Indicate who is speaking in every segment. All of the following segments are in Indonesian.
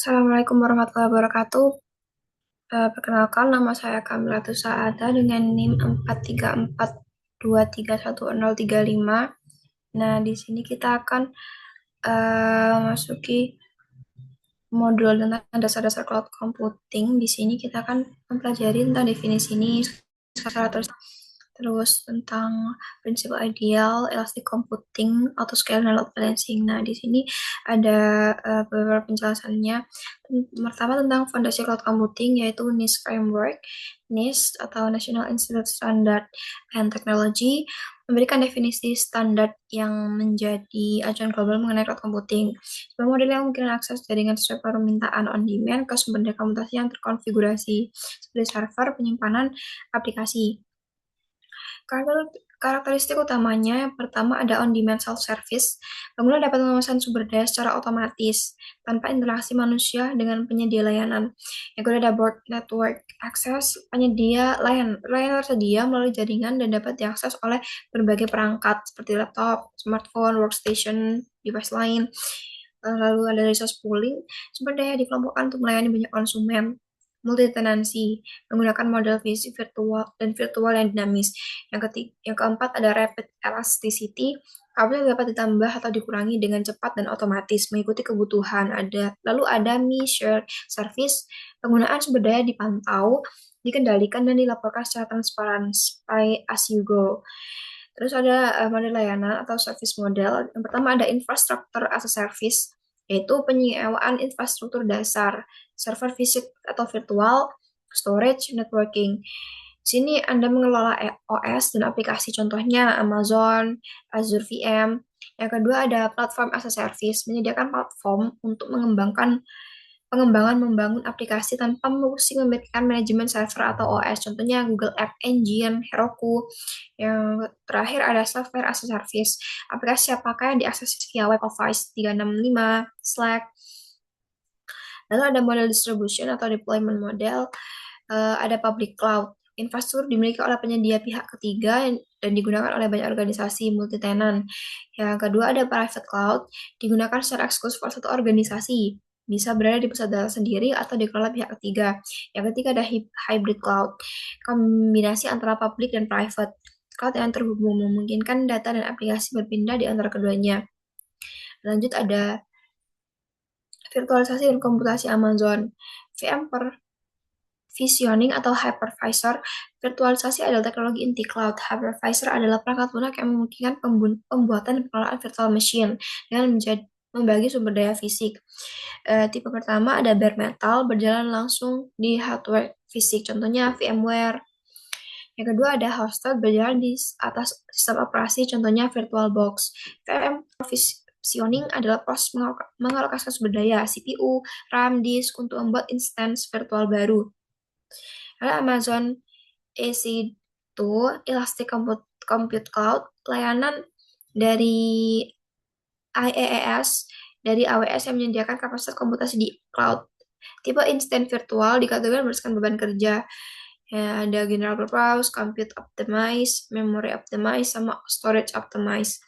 Speaker 1: Assalamualaikum warahmatullahi wabarakatuh. Perkenalkan, nama saya Kamila Tusaada dengan NIM 434231035. Nah, di sini kita akan memasuki modul tentang dasar-dasar cloud computing. Di sini kita akan mempelajari tentang definisi ini secara terus tentang prinsip ideal, elastic computing, autoscaling, dan load balancing. Nah, di sini ada beberapa penjelasannya. Pertama tentang fondasi cloud computing yaitu NIST framework. NIST atau National Institute Standard and Technology memberikan definisi standar yang menjadi acuan global mengenai cloud computing. Sebuah model yang mungkin akses jaringan sesuai permintaan on demand ke sumber daya komputasi yang terkonfigurasi seperti server, penyimpanan, aplikasi. Karakteristik utamanya yang pertama ada on-demand self-service. Pengguna dapat memesan sumber daya secara otomatis tanpa interaksi manusia dengan penyedia layanan. Yang kedua ada board network access. Layanan tersedia melalui jaringan dan dapat diakses oleh berbagai perangkat seperti laptop, smartphone, workstation, device lain. Lalu ada resource pooling. Sumber daya dikelompokkan untuk melayani banyak konsumen. Multi-tenancy, menggunakan model fisik virtual yang dinamis. Yang keempat ada rapid elasticity. Kabel dapat ditambah atau dikurangi dengan cepat dan otomatis mengikuti kebutuhan. Lalu ada shared service. Penggunaan sumber daya dipantau, dikendalikan dan dilaporkan secara transparan by as you go. Terus ada model layanan atau service model. Yang pertama ada infrastructure as a service, yaitu penyewaan infrastruktur dasar, server fisik atau virtual, storage, networking. Di sini Anda mengelola OS dan aplikasi, contohnya Amazon, Azure VM. Yang kedua ada platform as a service, menyediakan platform untuk pengembangan membangun aplikasi tanpa mesti memikirkan manajemen server atau OS, contohnya Google App Engine, Heroku. Yang terakhir ada software as a service, aplikasi apakah yang diakses via web Office 365, Slack. Lalu ada model distribution atau deployment model, ada public cloud. Infrastruktur dimiliki oleh penyedia pihak ketiga dan digunakan oleh banyak organisasi multi-tenant. Yang kedua ada private cloud, digunakan secara eksklusif oleh satu organisasi, bisa berada di pusat data sendiri atau dikelola pihak ketiga. Yang ketiga ada hybrid cloud, kombinasi antara public dan private. Cloud yang terhubung memungkinkan data dan aplikasi berpindah di antara keduanya. Lanjut ada virtualisasi dan komputasi Amazon. Visioning atau hypervisor. Virtualisasi adalah teknologi inti cloud. Hypervisor adalah perangkat lunak yang memungkinkan pembuatan dan pengelolaan virtual machine dengan membagi sumber daya fisik. Tipe pertama ada bare metal, berjalan langsung di hardware fisik, contohnya VMware. Yang kedua ada hosted, berjalan di atas sistem operasi, contohnya VirtualBox. VM Visioning adalah proses mengalokasikan sumber daya, CPU, RAM, disk untuk membuat instance virtual baru. Lalu Amazon EC2, Elastic Compute Cloud, layanan dari IaaS, dari AWS yang menyediakan kapasitas komputasi di cloud. Tipe instant virtual dikategorikan berdasarkan beban kerja. Ya, ada general purpose, compute optimize, memory optimize, sama storage optimize.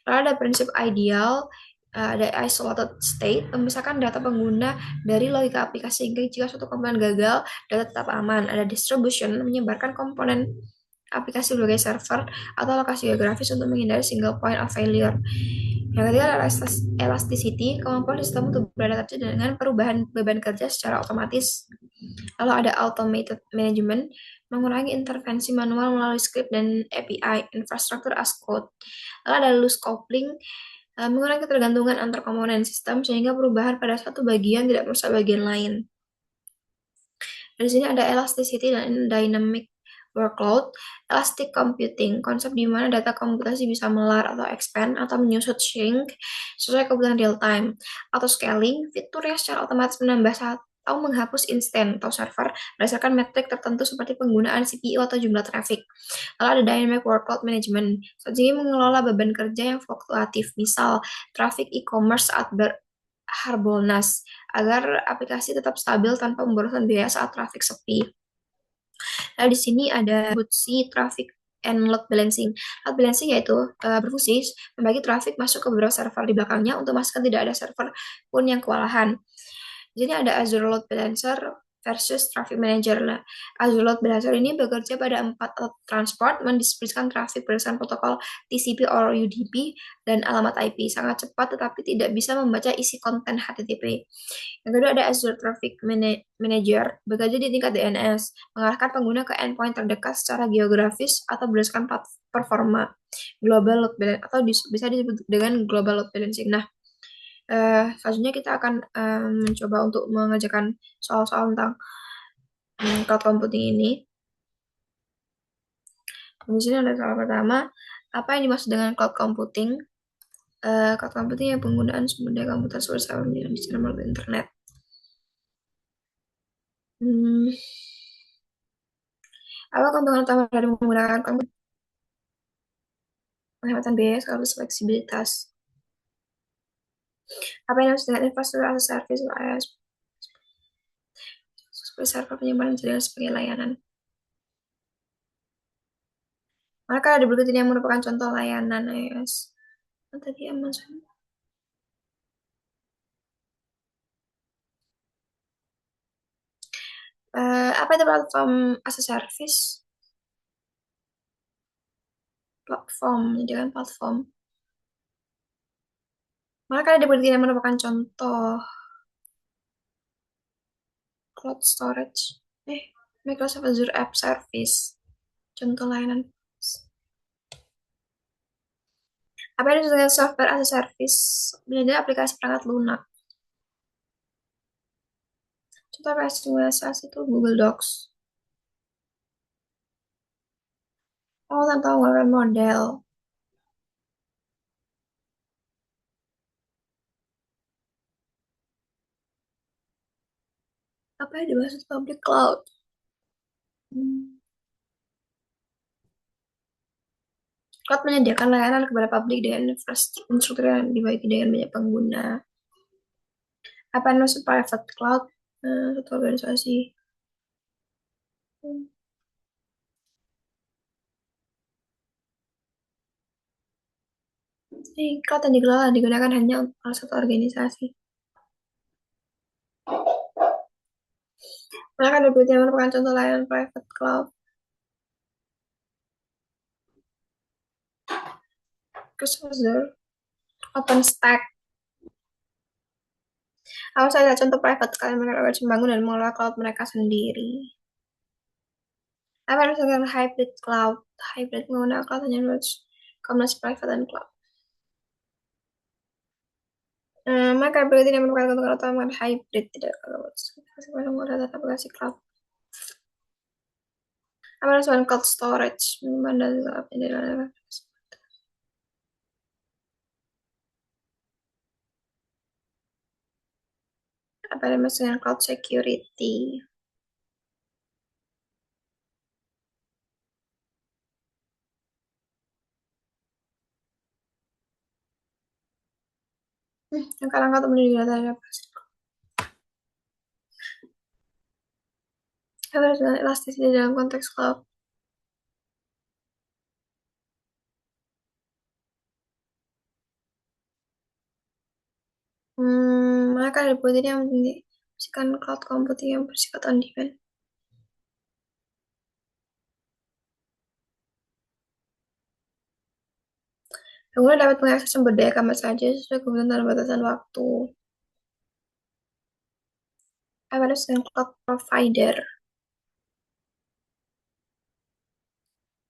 Speaker 1: Lalu ada prinsip ideal, ada isolated state, memisahkan data pengguna dari logika aplikasi sehingga jika suatu komponen gagal, data tetap aman. Ada distribution, menyebarkan komponen aplikasi berbagai server atau lokasi geografis untuk menghindari single point of failure. Yang ketiga adalah elasticity, kemampuan sistem untuk beradaptasi dengan perubahan beban kerja secara otomatis. Lalu ada automated management, mengurangi intervensi manual melalui script dan API, infrastructure as code. Lalu ada loose coupling, mengurangi ketergantungan antar komponen sistem sehingga perubahan pada satu bagian tidak merusak bagian lain. Di sini ada elasticity dan dynamic workload. Elastic computing, konsep di mana data komputasi bisa melar atau expand atau menyusut shrink sesuai kebutuhan real time. Auto scaling, fitur yang secara otomatis menambah atau menghapus instance atau server berdasarkan metrik tertentu seperti penggunaan CPU atau jumlah traffic. Lalu ada dynamic workload management, strategi mengelola beban kerja yang fluktuatif, misal traffic e-commerce saat berharbolnas, agar aplikasi tetap stabil tanpa memboroskan biaya saat traffic sepi. Lalu di sini ada distribusi traffic and load balancing. Load balancing yaitu berfungsi membagi traffic masuk ke beberapa server di belakangnya untuk memastikan tidak ada server pun yang kewalahan. Di sini ada Azure Load Balancer versus Traffic Manager. Nah, Azure Load Balancer ini bekerja pada empat alat transport, mendistribusikan traffic berdasarkan protokol TCP or UDP dan alamat IP. Sangat cepat, tetapi tidak bisa membaca isi konten HTTP. Yang kedua ada Azure Traffic Manager, bekerja di tingkat DNS, mengarahkan pengguna ke endpoint terdekat secara geografis atau berdasarkan performa global load balance atau bisa disebut dengan global load balancing. Nah, selanjutnya kita akan mencoba untuk mengerjakan soal-soal tentang cloud computing ini. Di sini ada soal pertama, apa yang dimaksud dengan cloud computing? Cloud computing ya penggunaan sumber daya komputer secara di melalui internet. Hmm, apa keuntungan utama dari menggunakan komputer? Penghematan biaya sekaligus fleksibilitas. Apa yang dimaksud dengan infrastruktur as a service alias sebagai server penyimpanan jaringan sebagai layanan? Maka ada berikut ini yang merupakan contoh layanan AS. Tadi Amazon. Apa itu platform as a service? Platform, menyediakan platform. Maka ada berikut ini yang merupakan contoh cloud storage. Microsoft Azure App Service. Contoh layanan. Apa yang disebut dengan software as a service? Menyediakan aplikasi perangkat lunak. Contoh aplikasi WSS itu Google Docs. Oh, tentang menggunakan model. Apa yang dimaksud public cloud? Hmm. Cloud menyediakan layanan kepada publik dengan infrastruktur yang dibagi dengan banyak pengguna. Apa yang dimaksud private cloud? Satu organisasi. Hmm. Cloud yang digunakan hanya oleh satu organisasi. Maka ada yang merupakan contoh layanan private cloud. Microsoft Azure, OpenStack. Apa saja contoh private cloud mereka dapat membangun dan mengelola cloud mereka sendiri. Apa yang disebut hybrid cloud? Hybrid menggunakan cloud hanya kombinasi private dan cloud. Maka berarti yang merupakan keuntungan utama hybrid tidak cloud. Menggunakan data aplikasi cloud. Apa yang disebut cloud storage? Menyimpan data aplikasi. Apa yang disebut dengan cloud security? Langkah-langkah untuk melindungi data dan aplikasi. Apa yang disebut dengan elasticity dalam konteks cloud? Maka ada ini yang mengisikan cloud computing yang bersifat on demand. Pengguna dapat mengakses sumber daya kapan saja sesuai kebutuhan tanpa batasan waktu. Apa dengan cloud provider?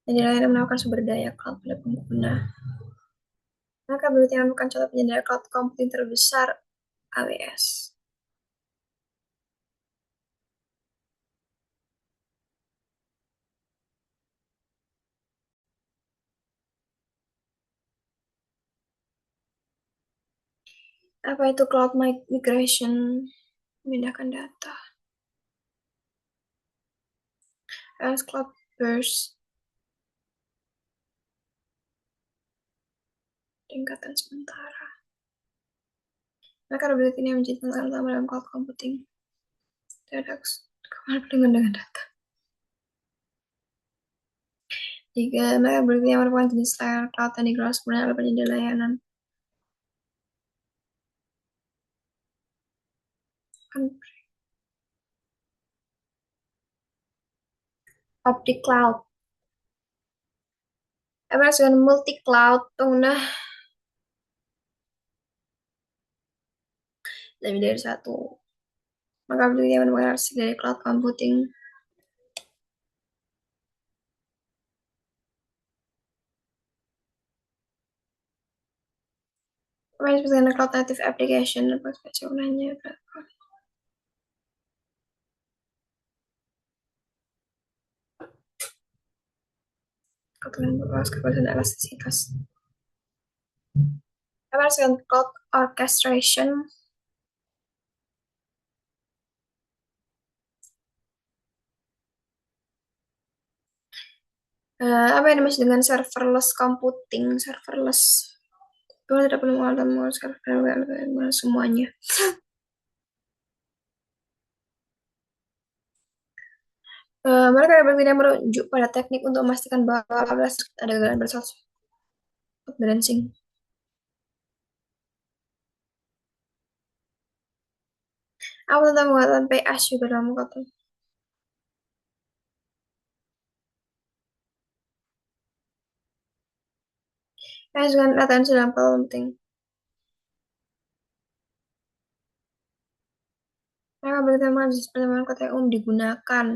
Speaker 1: Yang dilayani menawarkan sumber daya cloud pada pengguna. Maka berarti yang bukan contoh penyedia cloud computing terbesar AWS. Apa itu cloud migration? Memindahkan data. As cloud burst. Tingkatan sementara. Maka berarti ini yang menjadi tantangan utama dalam cloud computing. Tidak kemana perlindungan dengan data. Jika mereka berarti yang merupakan jenis layanan cloud yang dikelola sebenarnya oleh penyedia layanan. Kan public cloud. Apa dengan multi cloud pengguna lebih dari satu. Maka aplikasi yang menemukan arti dari cloud computing. Apa yang disebut dengan cloud native application? Apa spesialnya? Keturunan berluas kebebasan elastisitas. Apa dengan cloud orchestration? Apa yang dimaksud dengan serverless computing? Serverless. Kita tidak perlu mengalami server semuanya. Mereka berbeda merujuk pada teknik untuk memastikan bahwa ada gagalan bersatu balancing. Apa tentang penggunaan PH juga dalam kata? PH dengan latensi dalam kata penting. Mereka berteman jenis pertemuan kata yang umum digunakan.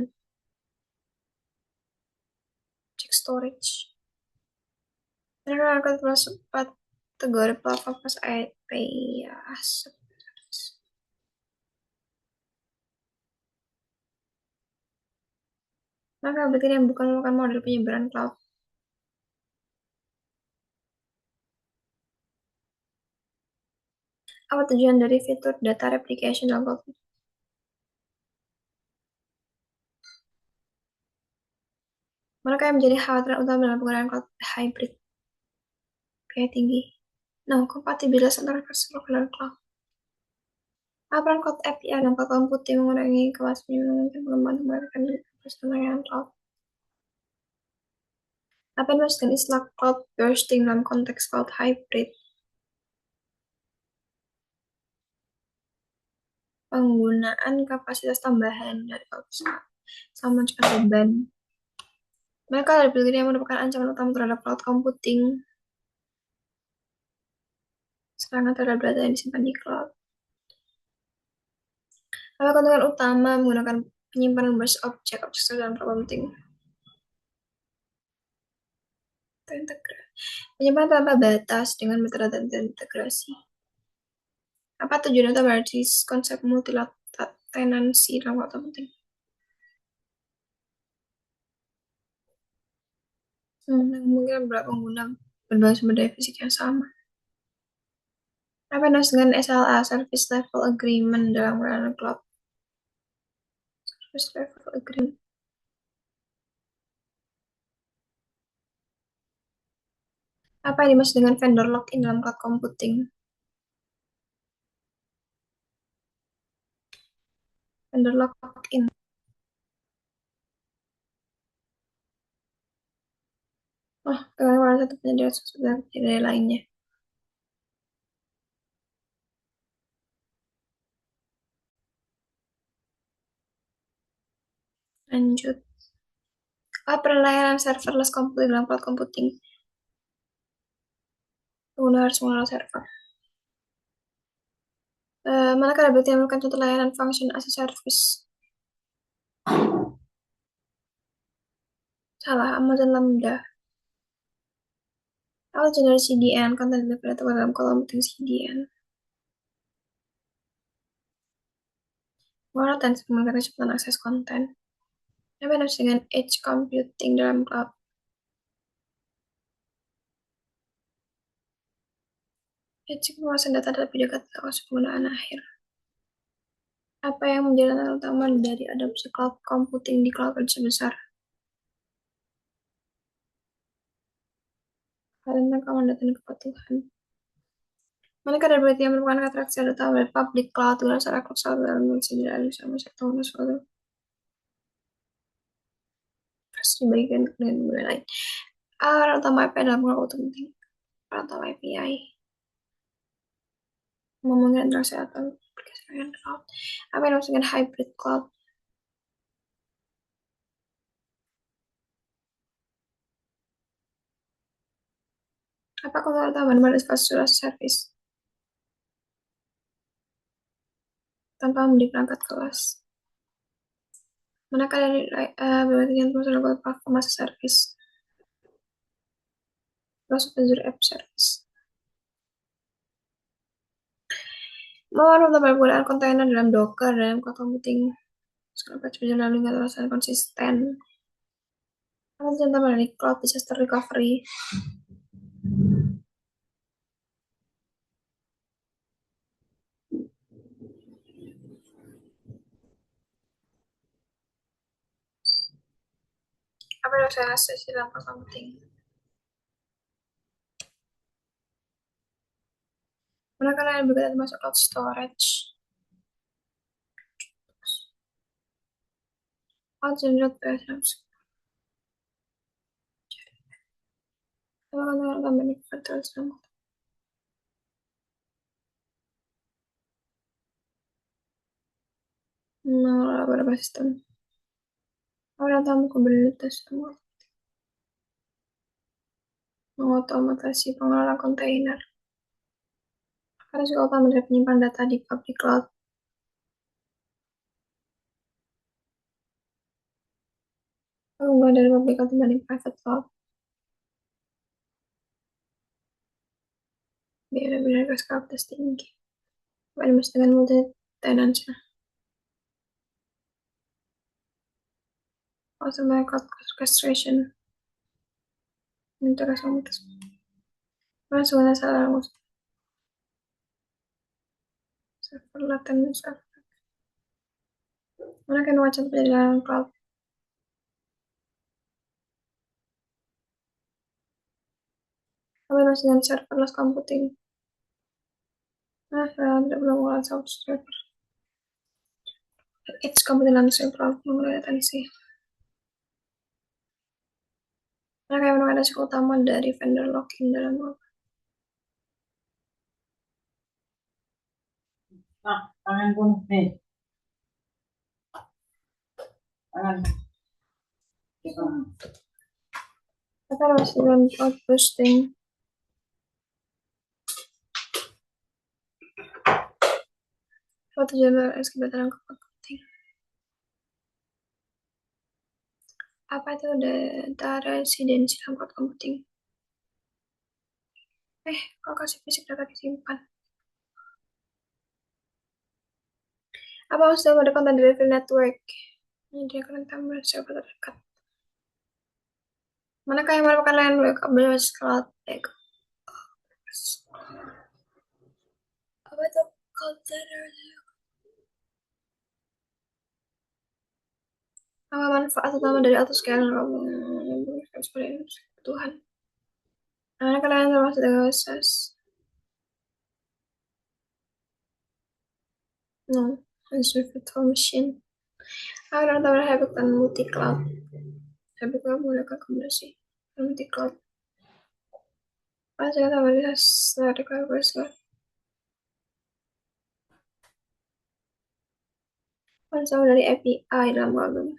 Speaker 1: Check storage. Mereka akan termasuk kategori platform pas IP ya. Maka berarti yang bukan merupakan model penyebaran cloud. Apa tujuan dari fitur data replication dalam cloud? Mereka yang menjadi khawatiran utama dalam penggunaan cloud hybrid biaya tinggi. Nah, kompatibilitas antara versi lokal dan cloud. Apa peran cloud API dalam cloud computing mengurangi kewaspadaan memungkinkan pengembangan menggunakan sistem layanan cloud? Apa yang dimaksudkan istilah cloud bursting dalam konteks cloud hybrid? Penggunaan kapasitas tambahan dari cloud sama dengan beban. Mereka dipilih yang merupakan ancaman utama terhadap cloud computing, serangan terhadap data yang disimpan di cloud. Apa keuntungan utama menggunakan penyimpanan berbasis objek dalam cloud computing? Terintegrasi. Penyimpanan tanpa batas dengan metadata terintegrasi. Apa tujuan utama dari konsep multi-tenancy dalam cloud computing? Mungkin beberapa pengguna berbagai sumber daya fisik yang sama. Apa yang dimaksud dengan SLA, Service Level Agreement dalam penggunaan cloud? Service Level Agreement. Apa yang dimaksud dengan vendor lock-in dalam cloud computing? Vendor lock-in. Oh, dengan satu penyedia sesuatu dan penyedia lainnya. Lanjut. Apa peran layanan serverless computing dalam cloud computing? Pengguna harus mengelola server. Manakah ada berarti yang melakukan contoh layanan function as a service? Salah, Amazon Lambda. Apa jenis CDN, content delivery atau dalam computing CDN? Mengelola dan menggunakan kecepatan akses konten. Apa yang dimaksud dengan edge computing dalam cloud? Edge penguasaan data lebih dekat ke penggunaan akhir. Apa yang menjadi tantangan utama dari adopsi cloud computing di cloud besar? Tentang keamanan data dan kepatuhan. Manakah dari berarti yang merupakan atraksi utama dari public cloud dengan secara cloud dalam menjadi sama sektor suatu harus dibagikan dengan budaya lain. Peran utama API dalam cloud penting. Peran utama API memungkinkan interaksi atau dengan cloud. Apa yang dimaksud dengan hybrid cloud? Apa keuntungan tambahan pada fasilitas service tanpa membeli perangkat kelas? Manakah dari berbagai termasuk platform as a service, termasuk Azure App Service? Mau penggunaan kontainer dalam Docker dalam cloud computing skala berjalan dengan alasan konsisten. Apa contoh dari cloud disaster recovery? Apa yang saya rasa dalam cloud computing? Manakah yang berkaitan termasuk cloud storage? Cloud generate items. Apa yang tambah virtual system? Mengelola beberapa sistem. Apa yang tambah kubernetes semua? Mengotomatasi pengelola kontainer. Karena juga utama dari penyimpanan data di public cloud. Keunggulan dari public cloud dibanding private cloud. Biaya lebih dari kapasitas tinggi. Apa yang dimaksud dengan multi tenancy? Also my cloud orchestration. Integrasi komunitas. Mana salah server laten server. Mana kan wacana perjalanan cloud? Apa yang dengan serverless computing? Saya tidak perlu mengelola source server. It's computing langsung cloud mengelola latency. Mana yang menemukan resiko utama dari vendor lock-in dalam web?
Speaker 2: Tangan pun nih, tangan.
Speaker 1: Apa yang masih dengan cloud boosting? Suatu tujuan SQL dalam cloud computing. Apa itu data residensi dalam cloud computing? Lokasi fisik data disimpan. Apa maksudnya pada content delivery network? Menyediakan tambahan server terdekat. Manakah yang merupakan layanan web berbasis cloud? Apa itu container? Apa manfaat utama dari autoscaler sebagai kebutuhan? Manakah layanan termasuk dengan SAS? No, Azure Virtual Machine. Apa yang tambah hybrid dan multi cloud? Hybrid cloud menggunakan kombinasi multi cloud. Apa yang tambah dari cloud? Sama dari API dalam album.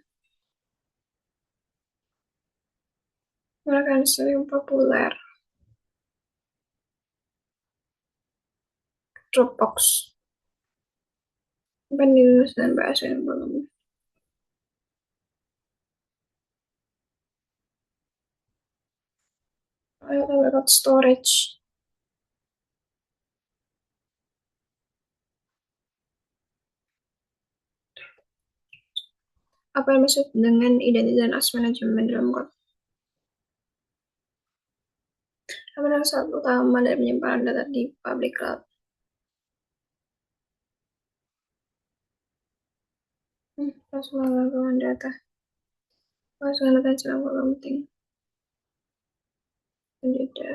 Speaker 1: Mereka yang sering populer. Dropbox. Banding dan bahasa yang belum. Ayo lewat storage. Apa yang maksud dengan identitas dan access management dalam cloud? Apa yang salah utama dari penyimpanan data di public cloud? Langsung menggunakan data. Langsung data dalam cloud computing. Jeda.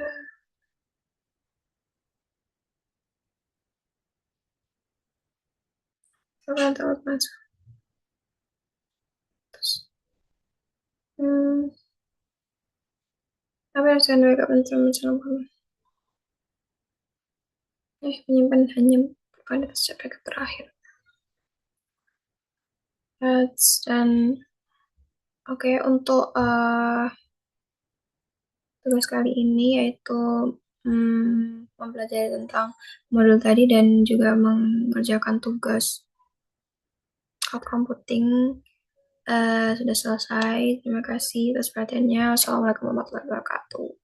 Speaker 1: Apa yang tahu masuk? Apa yang saya backup informasi dalam cloud? Menyimpan hanya Bukan di chapter terakhir. Dan oke, untuk tugas kali ini yaitu mempelajari tentang modul tadi dan juga mengerjakan tugas cloud computing sudah selesai. Terima kasih atas perhatiannya. Wassalamualaikum warahmatullahi wabarakatuh.